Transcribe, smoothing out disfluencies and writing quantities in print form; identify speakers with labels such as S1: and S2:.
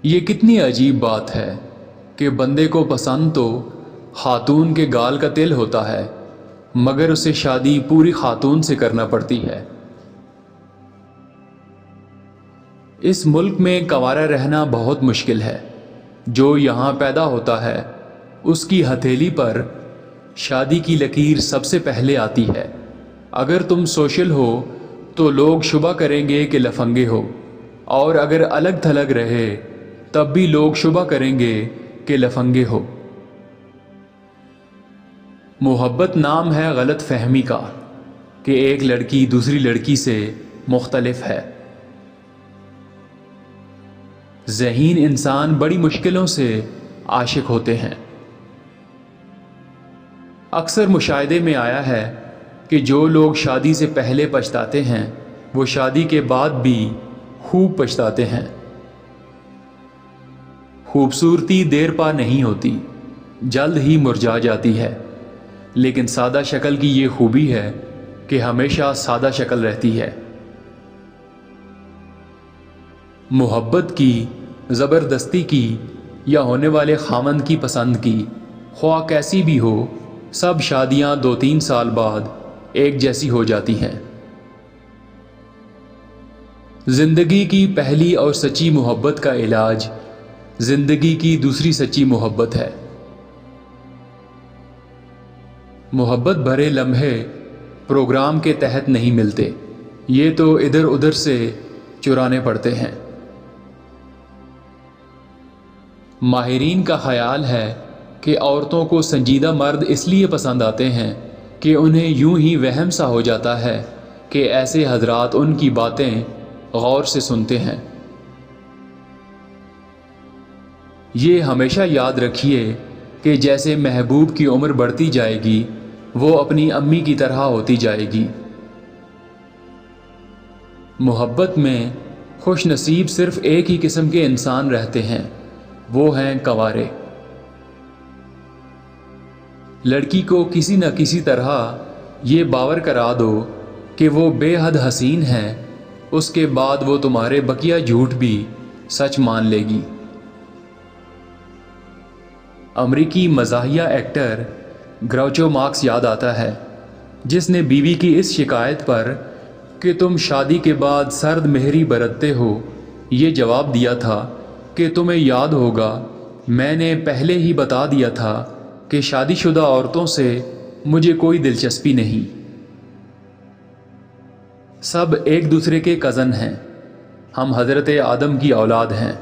S1: یہ کتنی عجیب بات ہے کہ بندے کو پسند تو خاتون کے گال کا تل ہوتا ہے، مگر اسے شادی پوری خاتون سے کرنا پڑتی ہے۔ اس ملک میں کنوارا رہنا بہت مشکل ہے۔ جو یہاں پیدا ہوتا ہے اس کی ہتھیلی پر شادی کی لکیر سب سے پہلے آتی ہے۔ اگر تم سوشل ہو تو لوگ شبہ کریں گے کہ لفنگے ہو، اور اگر الگ تھلگ رہے تب بھی لوگ شبہ کریں گے کہ لفنگے ہو۔ محبت نام ہے غلط فہمی کا کہ ایک لڑکی دوسری لڑکی سے مختلف ہے۔ ذہین انسان بڑی مشکلوں سے عاشق ہوتے ہیں۔ اکثر مشاہدے میں آیا ہے کہ جو لوگ شادی سے پہلے پچھتاتے ہیں وہ شادی کے بعد بھی خوب پچھتاتے ہیں۔ خوبصورتی دیر پا نہیں ہوتی، جلد ہی مرجھا جاتی ہے، لیکن سادہ شکل کی یہ خوبی ہے کہ ہمیشہ سادہ شکل رہتی ہے۔ محبت کی، زبردستی کی یا ہونے والے خامند کی پسند کی، خواہ کیسی بھی ہو، سب شادیاں 2-3 سال بعد ایک جیسی ہو جاتی ہیں۔ زندگی کی پہلی اور سچی محبت کا علاج زندگی کی دوسری سچی محبت ہے۔ محبت بھرے لمحے پروگرام کے تحت نہیں ملتے، یہ تو ادھر ادھر سے چرانے پڑتے ہیں۔ ماہرین کا خیال ہے کہ عورتوں کو سنجیدہ مرد اس لیے پسند آتے ہیں کہ انہیں یوں ہی وہم سا ہو جاتا ہے کہ ایسے حضرات ان کی باتیں غور سے سنتے ہیں۔ یہ ہمیشہ یاد رکھیے کہ جیسے محبوب کی عمر بڑھتی جائے گی وہ اپنی امی کی طرح ہوتی جائے گی۔ محبت میں خوش نصیب صرف ایک ہی قسم کے انسان رہتے ہیں، وہ ہیں کنوارے۔ لڑکی کو کسی نہ کسی طرح یہ باور کرا دو کہ وہ بے حد حسین ہے، اس کے بعد وہ تمہارے بقیہ جھوٹ بھی سچ مان لے گی۔ امریکی مزاحیہ ایکٹر گراؤچو مارکس یاد آتا ہے، جس نے بیوی کی اس شکایت پر کہ تم شادی کے بعد سرد مہری برتتے ہو یہ جواب دیا تھا کہ تمہیں یاد ہوگا میں نے پہلے ہی بتا دیا تھا کہ شادی شدہ عورتوں سے مجھے کوئی دلچسپی نہیں، سب ایک دوسرے کے کزن ہیں، ہم حضرت آدم کی اولاد ہیں۔